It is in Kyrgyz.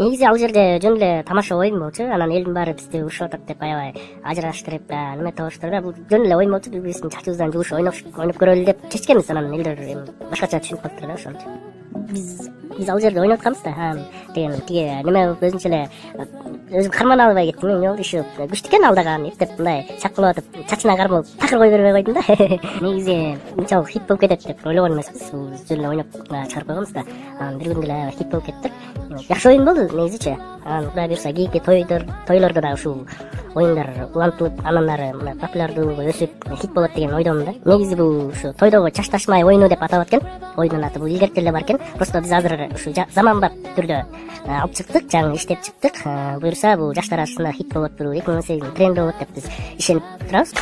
негизи ал жерде жөн эле тамаша оюн болчу. Анан элдин баары бизди урушуп атат деп аябай ажыраштырып, неме табыштырып, бул жөн эле оюн болчу. Биз бирибиздин чачыбыздан жугуш ойноп көрөлү деп чечкенбиз. Анан элдер эми башкача түшүнүп калыптыр да ошончу. Биз ал жерде ойноп атканбыз да. Деген тиги неме өзүнчө эле өзүм кармана албай кеттим. Эмне болду, еще күчтүү экен алдаган эптеп мындай чаккылап атып чачына кармалып такыр кое бербей койдум да. Негизи мынчалык хит болуп кетет деп ойлогон эмеспиз. Бул жөн эле ойноп чыгарып койгонбуз да. Анан бир күндө эле хит болуп кетти. Жакшы оюн болду негизичи. Анан Кудай буюрса кийинки тойлордо да ушул оюндар улантылып, андан ары мына популярдуулугу өсүп хит болот деген ойдомун да. Негизи бул ушу тойдогу чачташмай оюну деп аталат экен. Оюндун аты бул илгертен эле бар экен. Просто биз азыр ушу заманбап түрдө алып чыктык, жаңы иштеп чыктык. Буюрса бул жаштар арасында хит болот, 2018 тренд болот деп биз ишенип турабыз.